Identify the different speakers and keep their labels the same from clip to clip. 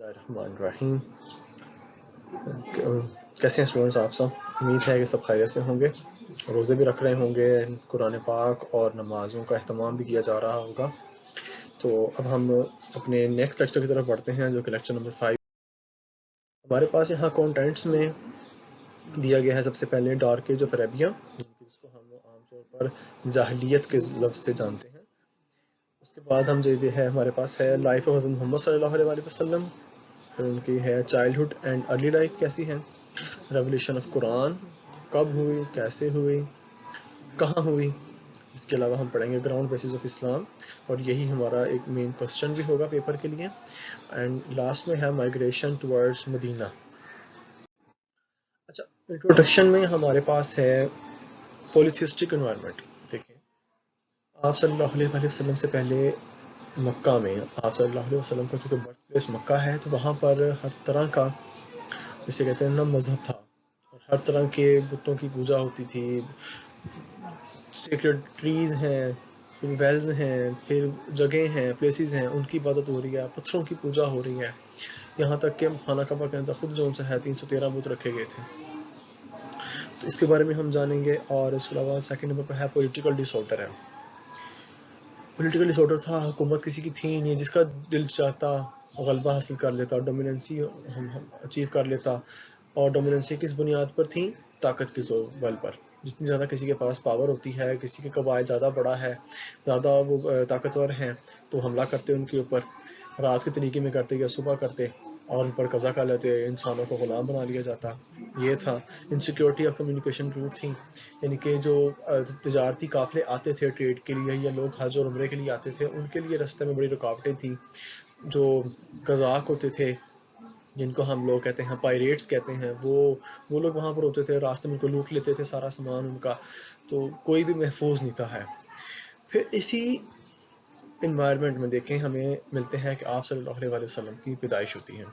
Speaker 1: रहीम। कैसे हैं स्टूडेंट्स आप सब? उम्मीद है कि सब खैरियत से होंगे, रोज़े भी रख रहे होंगे, कुरान पाक और नमाज़ों का अहतमाम भी किया जा रहा होगा। तो अब हम अपने नेक्स्ट लेक्चर की तरफ बढ़ते हैं, जो कि लेक्चर नंबर 5। हमारे पास यहाँ कॉन्टेंट्स में दिया गया है सबसे पहले डार्क एज ऑफ अरेबिया, जिसको हम आमतौर पर जाहिलियत के लफ्ज़ से जानते हैं। उसके बाद हम जो है हमारे पास है लाइफ ऑफ हज़रत मोहम्मद सल्लल्लाहु अलैहि वसल्लम, उनकी है चाइल्डहुड एंड अर्ली लाइफ कैसी है, रेवोल्यूशन ऑफ कुरान कब हुई, कैसे हुई, कहाँ हुई। इसके अलावा हम पढ़ेंगे ग्राउंड बेसिस ऑफ इस्लाम, और यही हमारा एक मेन क्वेश्चन भी होगा पेपर के लिए। एंड लास्ट में है माइग्रेशन टुवर्ड्स मदीना। अच्छा, इंट्रोडक्शन में हमारे पास है पॉलिथिस्टिक एनवायरनमेंट। देखें, आप सल्लल्लाहु अलैहि वसल्लम से पहले मक्का में आप सल्लल्लाहु अलैहि वसल्लम का चूँकि बर्थ प्लेस मक्का है, तो वहाँ पर हर तरह का, जिसे कहते हैं ना, मजहब था, और हर तरह के बुतों की पूजा होती थी। सीक्रेट ट्रीज हैं, फिर वेल्स हैं, फिर जगह हैं, प्लेसेस हैं, उनकी इबादत हो रही है, पत्थरों की पूजा हो रही है। यहाँ तक कि खाना कबा के अंदर खुद जो उनसे है 313 बुत रखे गए थे। तो इसके बारे में हम जानेंगे। और इसके अलावा सेकंड नंबर पर है पॉलिटिकल डिसऑर्डर है। पॉलिटिकल डिसऑर्डर था, हुकूमत किसी की थी नहीं, जिसका दिल चाहता गलबा हासिल कर लेता, डोमिनेंसी हम अचीव कर लेता। और डोमिनेंसी किस बुनियाद पर थी? ताकत की बल पर। जितनी ज़्यादा किसी के पास पावर होती है, किसी के कबाइल ज़्यादा बड़ा है, ज़्यादा वो ताकतवर हैं, तो हमला करते उनके ऊपर, रात के तरीके में करते या सुबह करते, और उन पर कब्जा कर लेते, इंसानों को गुलाम बना लिया जाता। ये था। इनसिक्योरिटी ऑफ कम्युनिकेशन रूट थी, यानी कि जो तजारती काफ़िले आते थे ट्रेड के लिए, या लोग हज और उम्रे के लिए आते थे, उनके लिए रास्ते में बड़ी रुकावटें थी। जो कज़ाक होते थे, जिनको हम लोग कहते हैं पायरेट्स कहते हैं, वो लोग वहाँ पर होते थे, रास्ते में उनको लूट लेते थे सारा सामान उनका, तो कोई भी महफूज नहीं था है। फिर इसी इन्वायरमेंट में देखें, हमें मिलते हैं कि आप सल्लल्लाहु अलैहि वसल्लम की पैदाइश होती है।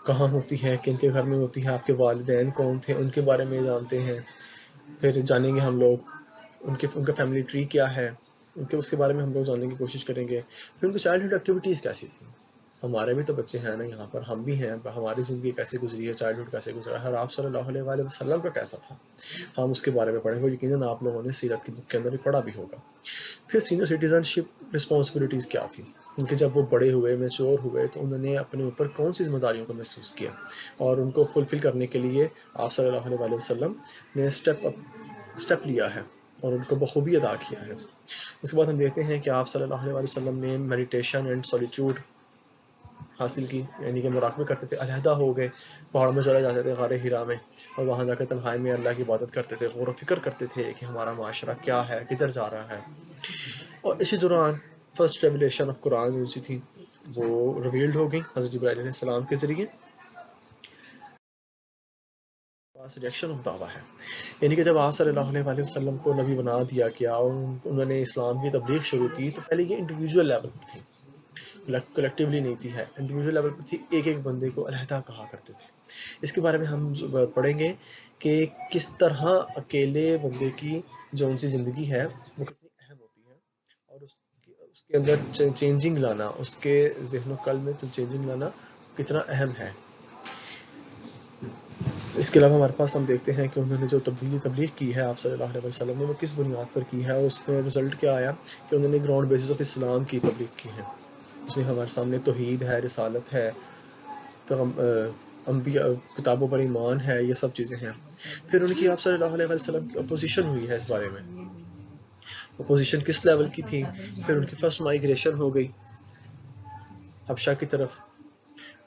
Speaker 1: कहाँ होती है, किन के घर में होती है, आपके वालिदैन कौन थे, उनके बारे में जानते हैं। फिर जानेंगे हम लोग उनका फैमिली ट्री क्या है, उसके बारे में हम लोग जानने की कोशिश करेंगे। फिर उनकी चाइल्डहुड एक्टिविटीज़ कैसी थी। हमारे भी तो बच्चे हैं ना यहाँ पर, हम भी हैं, हमारी ज़िंदगी कैसे गुजरी है, चाइल्डहुड कैसे गुजरा है, और आप सल्लल्लाहु अलैहि वसल्लम का कैसा था, हम उसके बारे में पढ़ेंगे। यकीनन आप लोगों ने सीरत की बुक के अंदर भी पढ़ा भी होगा। फिर सीनियर सिटीजनशिप रिस्पॉन्सिबिलिटीज़ क्या थी उनके, जब वो बड़े हुए, मैच्योर हुए, तो उन्होंने अपने ऊपर कौन सी जिम्मेदारियों को महसूस किया, और उनको फुलफिल करने के लिए आप सल्लल्लाहु अलैहि वसल्लम ने स्टेप लिया है और उनको बखूबी अदा किया है। उसके बाद हम देखते हैं कि आप सल्लल्लाहु अलैहि वसल्लम ने मेडिटेशन एंड सॉलिट्यूड हासिल की, यानी कि मुराकबे करते थे, अलहदा हो गए, पहाड़ों में चले जाते थे, गारे हिरा में, और वहाँ जाकर तन्हाई में अल्लाह की इबादत करते थे, गौर व फिक्र करते थे कि हमारा माशरा क्या है, किधर जा रहा है। और इसी दौरान फर्स्ट रेवलेशन ऑफ कुरान जो थी वो रिवील्ड हो गई हज़रत जिब्राइल अलैहिस्सलाम के ज़रिए। पास रिएक्शन ऑफ दावा है, यानी कि जब आप सल्लल्लाहु अलैहि वसल्लम को नबी बना दिया गया और उन्होंने इस्लाम की तबलीग शुरू की, तो पहले ये इंडिविजुअल लेवल पर थी, कलेक्टिवली नहीं थी, है इंडिविजुअल लेवल पर थी, एक एक बंदे को अलहदा कहा करते थे। इसके बारे में हम पढ़ेंगे कि किस तरह अकेले बंदे की जो उनकी ज़िंदगी है वो कितनी अहम होती है, और उसके अंदर चेंजिंग लाना, उसके ज़हन कल में चेंजिंग लाना कितना अहम है। इसके अलावा हमारे पास हम देखते हैं कि उन्होंने जो तबलीग की है आप सल्लल्लाहु अलैहि वसल्लम ने, वो किस बुनियाद पर की है, और उसमें रिज़ल्ट क्या आया कि उन्होंने ग्राउंड बेसिस ऑफ इस्लाम की तबलीग की है। इसमें हमारे सामने तौहीद है, रिसालत है, अंबिया किताबों पर ईमान है, ये सब चीज़ें हैं। फिर उनकी आप सल्लल्लाहु अलैहि वसल्लम की अपोजिशन हुई है। इस बारे में अपोजिशन किस लेवल की थी। फिर उनकी फर्स्ट माइग्रेशन हो गई हबशा की तरफ।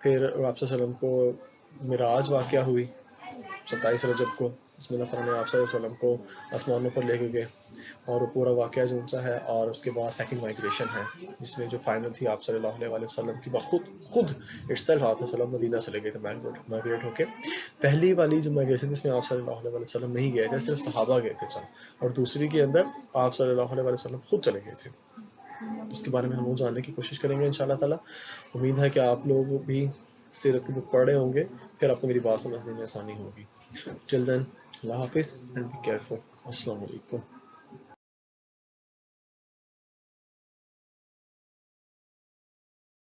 Speaker 1: फिर आप सल्लल्लाहु अलैहि वसल्लम को मिराज वाक़या हुई 27 रजब को, इसमें अल्लाह ताला ने आप सल्लल्लाहु अलैहि वसल्लम को आसमानों पर लेके गए, और पूरा वाक़या जो उनसा है। और उसके बाद सेकंड माइग्रेशन है, जिसमें जो फाइनल थी आप सल्लल्लाहु अलैहि वसल्लम की खुद इटसेल्फ आप सल्लल्लाहु मदीना से ले गए थे माइग्रेट होके। पहली वाली जो माइग्रेशन जिसमें आप सल्लल्लाहु अलैहि वसल्लम नहीं गए थे, सिर्फ सहाबा गए थे चल, और दूसरी के अंदर आप सल्लल्लाहु अलैहि वसल्लम खुद चले गए थे। उसके बारे में हम लोग जानने की कोशिश करेंगे इंशाल्लाह ताला। उम्मीद है कि आप लोग भी सीरत की बुक पढ़ रहे होंगे, फिर आपको मेरी बात समझने में आसानी होगी। टिल देन, अल्लाह हाफिज़ एंड बी केयरफुल। अस्सलाम वालेकुम।